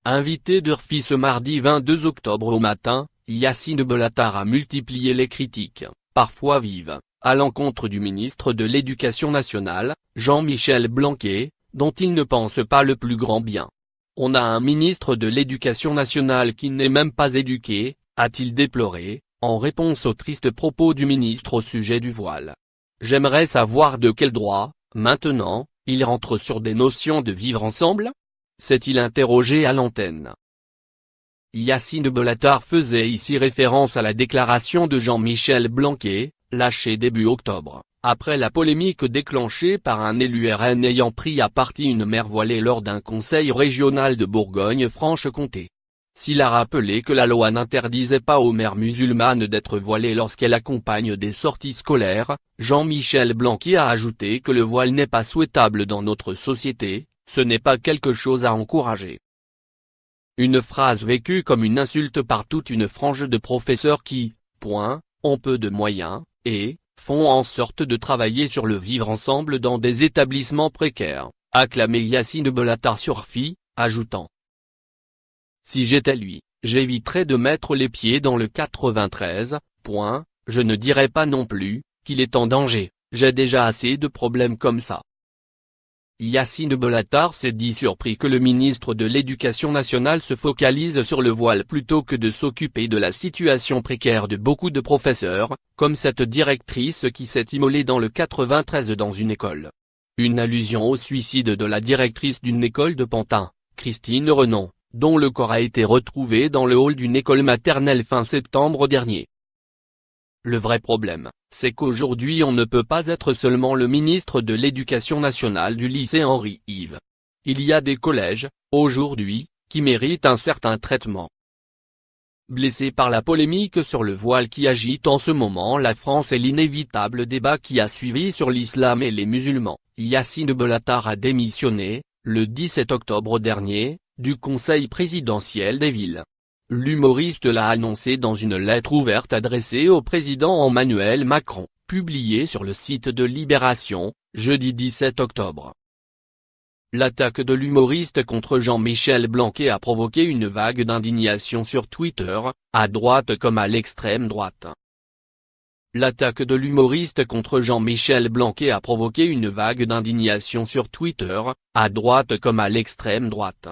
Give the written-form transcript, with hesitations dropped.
Invité de RFI ce mardi 22 octobre au matin, Yacine Bellatar a multiplié les critiques, parfois vives, à l'encontre du ministre de l'Éducation nationale, Jean-Michel Blanquer, dont il ne pense pas le plus grand bien. On a un ministre de l'Éducation nationale qui n'est même pas éduqué, a-t-il déploré, en réponse aux tristes propos du ministre au sujet du voile. J'aimerais savoir de quel droit, maintenant, il rentre sur des notions de vivre ensemble ? S'est-il interrogé à l'antenne. Yacine Bellatar faisait ici référence à la déclaration de Jean-Michel Blanquer, lâchée début octobre, après la polémique déclenchée par un élu RN ayant pris à partie une mère voilée lors d'un conseil régional de Bourgogne-Franche-Comté. S'il a rappelé que la loi n'interdisait pas aux mères musulmanes d'être voilées lorsqu'elles accompagnent des sorties scolaires, Jean-Michel Blanquer a ajouté que le voile n'est pas souhaitable dans notre société, ce n'est pas quelque chose à encourager. Une phrase vécue comme une insulte par toute une frange de professeurs qui, ont peu de moyens, et, font en sorte de travailler sur le vivre ensemble dans des établissements précaires, a clamé Yacine Bellatar sur RFI, ajoutant. Si j'étais lui, j'éviterais de mettre les pieds dans le 93, je ne dirais pas non plus, qu'il est en danger, j'ai déjà assez de problèmes comme ça. Yacine Bellatar s'est dit surpris que le ministre de l'Éducation nationale se focalise sur le voile plutôt que de s'occuper de la situation précaire de beaucoup de professeurs, comme cette directrice qui s'est immolée dans le 93 dans une école. Une allusion au suicide de la directrice d'une école de Pantin, Christine Renon, dont le corps a été retrouvé dans le hall d'une école maternelle fin septembre dernier. Le vrai problème, c'est qu'aujourd'hui on ne peut pas être seulement le ministre de l'Éducation nationale du lycée Henri-Ive. Il y a des collèges, aujourd'hui, qui méritent un certain traitement. Blessé par la polémique sur le voile qui agite en ce moment la France et l'inévitable débat qui a suivi sur l'islam et les musulmans, Yacine Bellatar a démissionné, le 17 octobre dernier, du Conseil présidentiel des villes. L'humoriste l'a annoncé dans une lettre ouverte adressée au président Emmanuel Macron, publiée sur le site de Libération, jeudi 17 octobre. L'attaque de l'humoriste contre Jean-Michel Blanquer a provoqué une vague d'indignation sur Twitter, à droite comme à l'extrême droite. L'attaque de l'humoriste contre Jean-Michel Blanquer a provoqué une vague d'indignation sur Twitter, à droite comme à l'extrême droite.